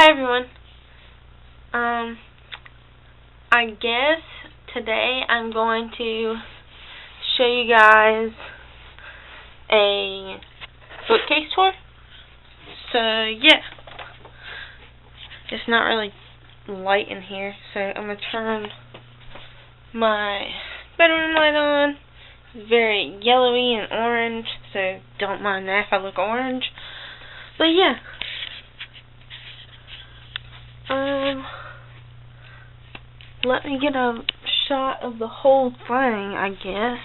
Hi everyone. I guess today I'm going to show you guys a bookcase tour. So yeah, it's not really light in here, so I'm gonna turn my bedroom light on. It's very yellowy and orange, so don't mind that if I look orange. But yeah. Let me get a shot of the whole thing, I guess.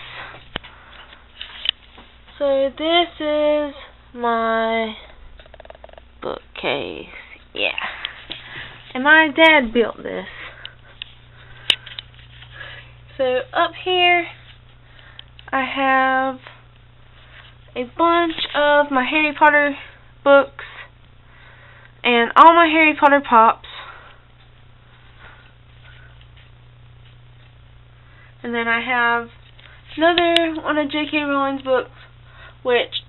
So this is my bookcase. Yeah. And my dad built this. So up here I have a bunch of my Harry Potter books and all my Harry Potter pops. And then I have another one of J.K. Rowling's books, which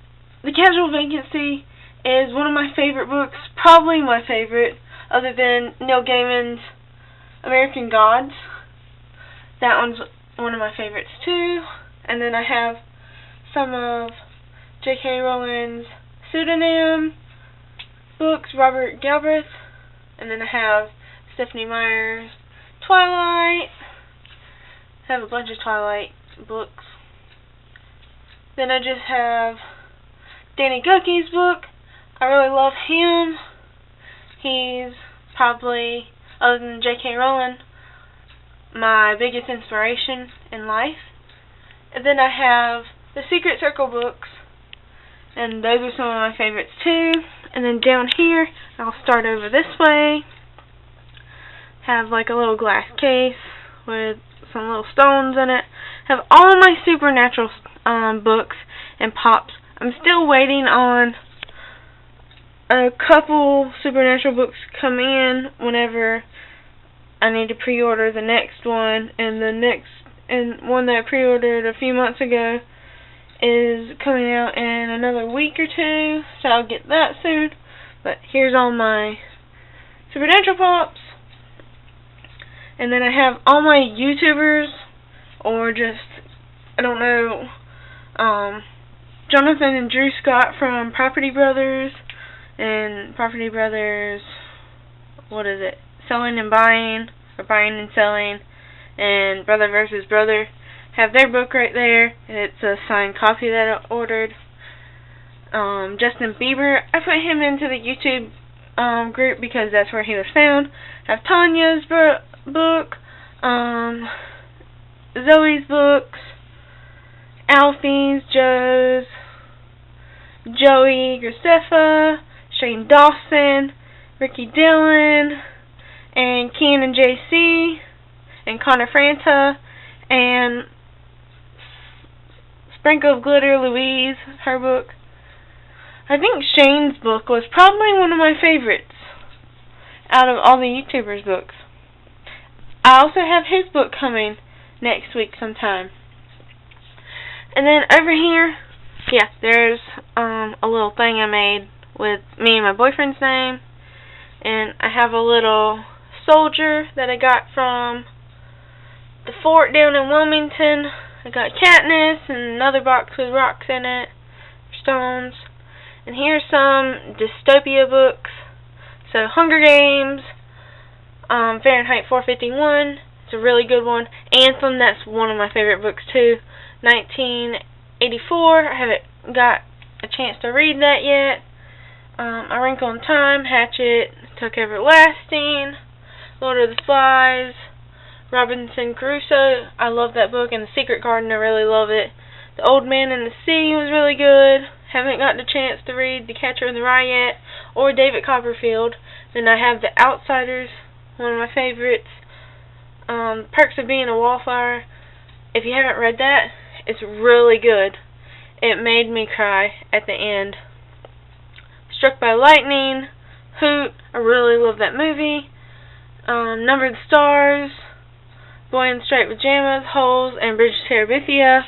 The Casual Vacancy is one of my favorite books, probably my favorite, other than Neil Gaiman's American Gods. That one's one of my favorites too. And then I have some of J.K. Rowling's pseudonym books, Robert Galbraith. And then I have Stephenie Meyer's Twilight. I have a bunch of Twilight books. Then I just have Danny Gokey's book. I really love him. He's probably, other than J.K. Rowling, my biggest inspiration in life. And then I have the Secret Circle books, and those are some of my favorites too. And then down here, I'll start over this way, have like a little glass case with some little stones in it. Have all my supernatural books and pops. I'm still waiting on a couple supernatural books come in whenever I need to pre-order the next one, and one that I pre-ordered a few months ago is coming out in another week or two, so I'll get that soon. But here's all my supernatural pops. And then I have all my YouTubers, or just, I don't know, Jonathan and Drew Scott from Property Brothers, and Property Brothers, what is it, Selling and Buying, or Buying and Selling, and Brother versus Brother, have their book right there. It's a signed copy that I ordered. Justin Bieber, I put him into the YouTube group because that's where he was found. I have Tanya's book, Zoe's books, Alfie's, Joe's, Joey, Graceffa, Shane Dawson, Ricky Dillon, and Ken and JC, and Connor Franta, and Sprinkle of Glitter, Louise, her book. I think Shane's book was probably one of my favorites out of all the YouTubers' books. I also have his book coming next week sometime. And then over here, yeah, there's a little thing I made with me and my boyfriend's name. And I have a little soldier that I got from the fort down in Wilmington. I got Katniss and another box with rocks in it, stones. And here's some dystopia books. So Hunger Games, Fahrenheit 451, it's a really good one. Anthem, that's one of my favorite books too. 1984, I haven't got a chance to read that yet. A Wrinkle in Time, Hatchet, Took Everlasting, Lord of the Flies, Robinson Crusoe, I love that book, and The Secret Garden, I really love it. The Old Man and the Sea was really good. Haven't gotten a chance to read The Catcher in the Rye yet, or David Copperfield. Then I have The Outsiders, one of my favorites. Perks of Being a Wallflower. If you haven't read that, it's really good. It made me cry at the end. Struck by Lightning, Hoot, I really love that movie. Number the Stars, Boy in Striped Pajamas, Holes, and Bridge to Terabithia.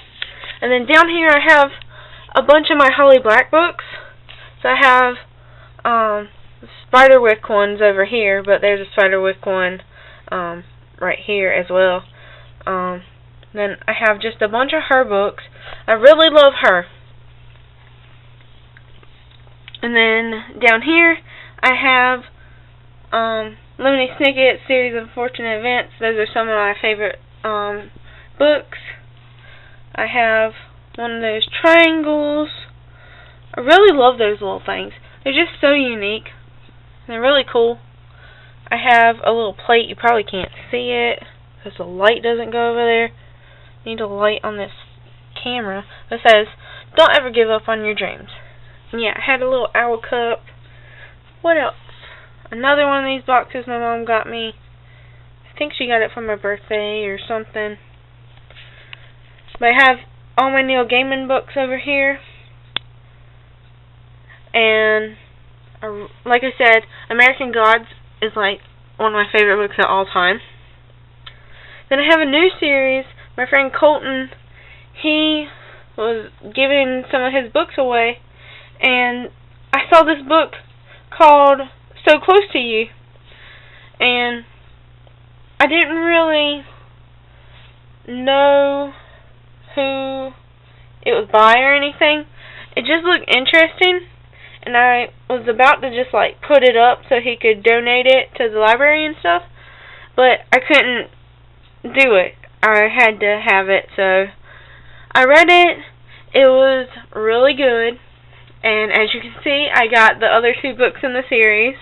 And then down here I have a bunch of my Holly Black books. So I have Spiderwick one's over here, but there's a Spiderwick one right here as well. Then I have just a bunch of her books. I really love her. And then down here I have Lemony Snicket, Series of Unfortunate Events. Those are some of my favorite books. I have one of those triangles. I really love those little things. They're just so unique. They're really cool. I have a little plate. You probably can't see it because the light doesn't go over there. I need a light on this camera that says, "Don't ever give up on your dreams." And yeah, I had a little owl cup. What else? Another one of these boxes my mom got me. I think she got it for my birthday or something. But I have all my Neil Gaiman books over here. And like I said, American Gods is like one of my favorite books of all time. Then I have a new series. My friend Colton, he was giving some of his books away, and I saw this book called So Close to You, and I didn't really know who it was by or anything. It just looked interesting, and I was about to just like put it up so he could donate it to the library and stuff, but I couldn't do it. I had to have it, so I read it. It was really good, and as you can see, I got the other two books in the series.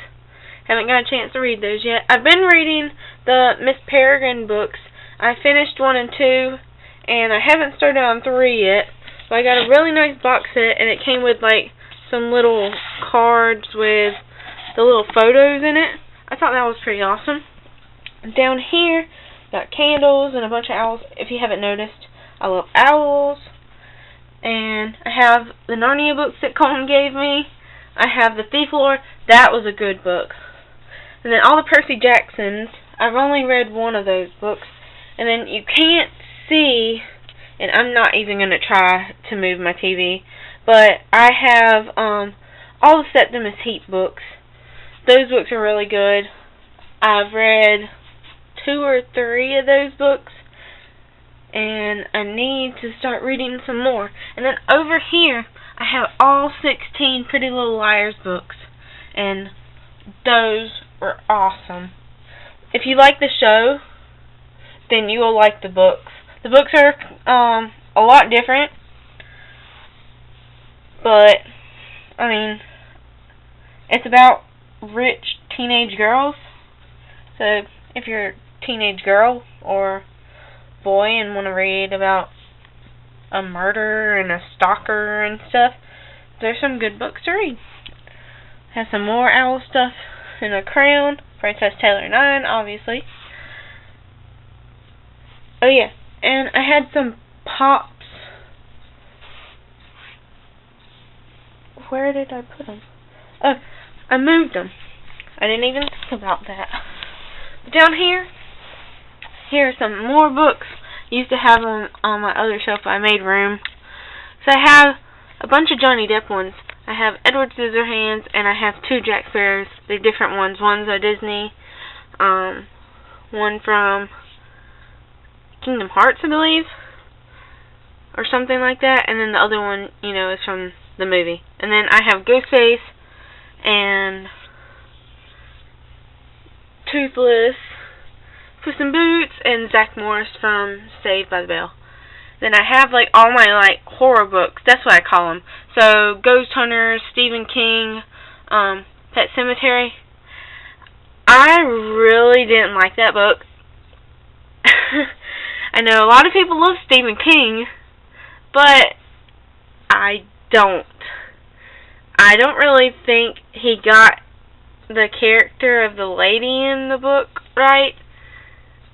Haven't got a chance to read those yet. I've been reading the Miss Peregrine books. I finished 1 and 2, and I haven't started on 3 yet. But I got a really nice box set, and it came with like some little cards with the little photos in it. I thought that was pretty awesome. Down here, got candles and a bunch of owls. If you haven't noticed, I love owls. And I have the Narnia books that Colton gave me. I have The Thief Lore. That was a good book. And then all the Percy Jacksons. I've only read one of those books. And then you can't see, and I'm not even going to try to move my TV, but I have all the Septimus Heap books. Those books are really good. I've read 2 or 3 of those books, and I need to start reading some more. And then over here, I have all 16 Pretty Little Liars books, and those were awesome. If you like the show, then you will like the books. The books are a lot different, but I mean, it's about rich teenage girls. So if you're a teenage girl or boy and want to read about a murder and a stalker and stuff, there's some good books to read. Has some more owl stuff and a crown. Princess Taylor 9, obviously. Oh yeah, and I had some pops. Where did I put them? Oh, I moved them. I didn't even think about that. Down here are some more books. I used to have them on my other shelf, but I made room. So I have a bunch of Johnny Depp ones. I have Edward Scissorhands, and I have 2 Jack Sparrows. They're different ones. One's a Disney, one from Kingdom Hearts, I believe, or something like that, and then the other one, you know, is from the movie. And then I have Ghostface and Toothless, Puss in Boots, and Zach Morris from Saved by the Bell. Then I have like all my like horror books. That's what I call them. So Ghost Hunters, Stephen King, Pet Sematary. I really didn't like that book. I know a lot of people love Stephen King, but I don't. I don't really think he got the character of the lady in the book right.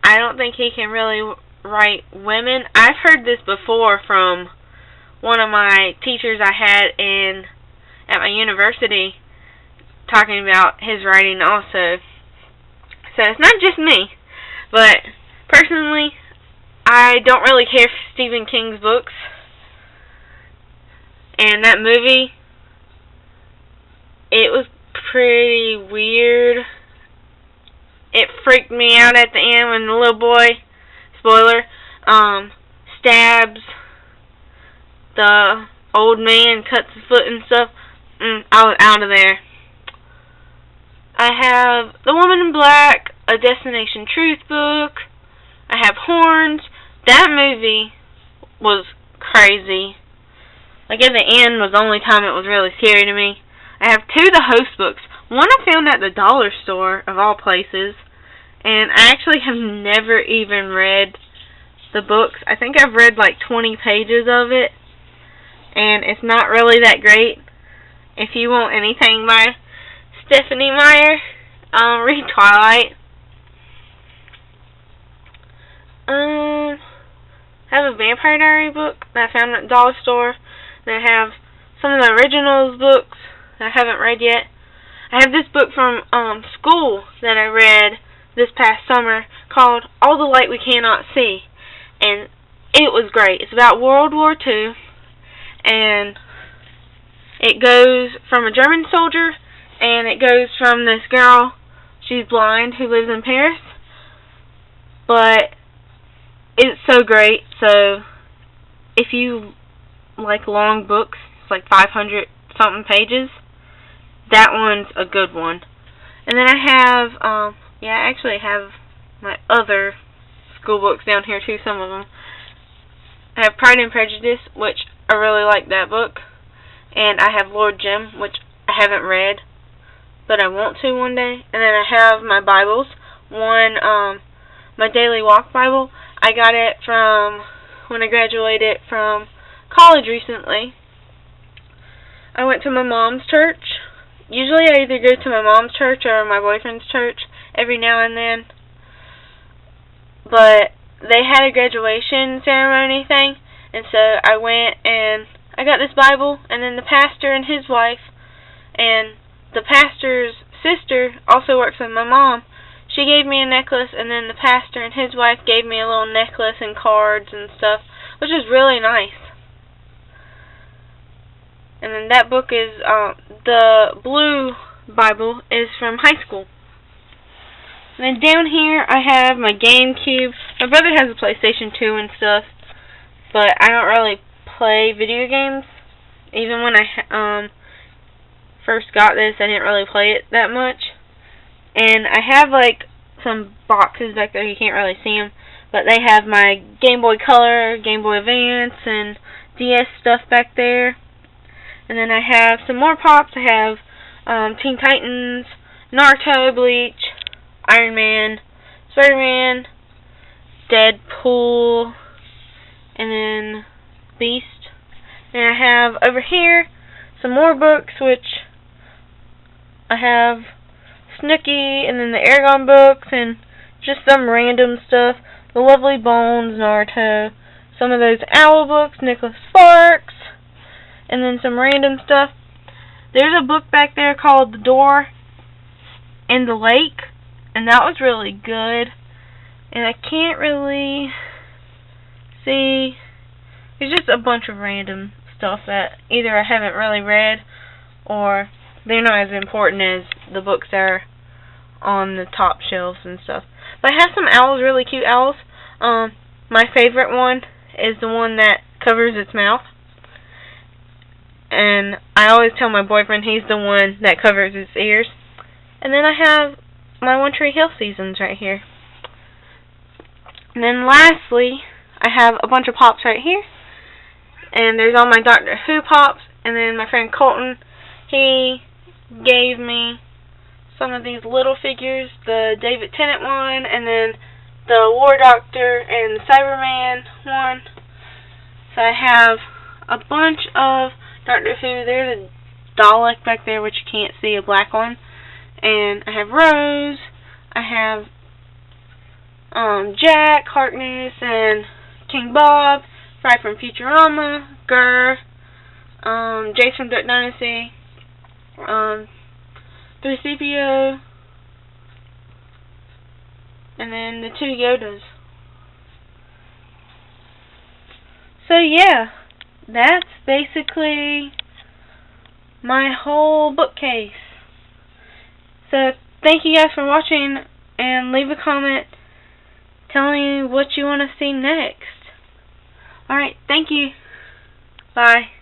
I don't think he can really write women. I've heard this before from one of my teachers I had at my university, talking about his writing also. So it's not just me, but personally, I don't really care for Stephen King's books. And that movie, it was pretty weird. It freaked me out at the end when the little boy, spoiler, stabs the old man, cuts his foot and stuff. I was out of there. I have The Woman in Black, a Destination Truth book. I have Horns. That movie was crazy. Like, at the end was the only time it was really scary to me. I have 2 The Host books. One I found at the dollar store, of all places. And I actually have never even read the books. I think I've read like 20 pages of it. And it's not really that great. If you want anything by Stephanie Meyer, read Twilight. I have a Vampire Diary book that I found at the dollar store. Then I have some of the originals books that I haven't read yet. I have this book from school that I read this past summer called All the Light We Cannot See. And it was great. It's about World War II. And it goes from a German soldier, and it goes from this girl, she's blind, who lives in Paris. But it's so great. So if you like long books, it's like 500 something pages, that one's a good one. And then I have, I actually have my other school books down here too, some of them. I have Pride and Prejudice, which I really like that book. And I have Lord Jim, which I haven't read, but I want to one day. And then I have my Bibles. One, my Daily Walk Bible. I got it from when I graduated from college recently. I went to my mom's church. Usually I either go to my mom's church or my boyfriend's church every now and then. But they had a graduation ceremony thing, and so I went and I got this Bible, and then the pastor and his wife, and the pastor's sister also works with my mom. She gave me a necklace, and then the pastor and his wife gave me a little necklace and cards and stuff, which is really nice. And then that book is, the blue Bible is from high school. And then down here I have my GameCube. My brother has a PlayStation 2 and stuff, but I don't really play video games. Even when I first got this, I didn't really play it that much. And I have like some boxes back there, you can't really see them, but they have my Game Boy Color, Game Boy Advance, and DS stuff back there. And then I have some more pops. I have Teen Titans, Naruto, Bleach, Iron Man, Spider-Man, Deadpool, and then Beast. And I have over here some more books, which I have Snooki, and then the Aragon books, and just some random stuff. The Lovely Bones, Naruto, some of those Owl books, Nicholas Sparks, and then some random stuff. There's a book back there called The Door in the Lake, and that was really good. And I can't really see. There's just a bunch of random stuff that either I haven't really read or they're not as important as the books that are on the top shelves and stuff. But I have some owls, really cute owls. My favorite one is the one that covers its mouth. And I always tell my boyfriend he's the one that covers its ears. And then I have my One Tree Hill seasons right here. And then lastly, I have a bunch of pops right here. And there's all my Doctor Who pops. And then my friend Colton, he gave me some of these little figures, the David Tennant one, and then the War Doctor and the Cyberman one. So I have a bunch of Doctor Who. There's a Dalek back there, which you can't see, a black one. And I have Rose. I have Jack, Harkness, and King Bob, Fry from Futurama, Gurr, Jace from Duck Dynasty, 3CPO, and then the 2 Yodas. So yeah, that's basically my whole bookcase. So thank you guys for watching, and leave a comment telling me what you want to see next. Alright, thank you. Bye.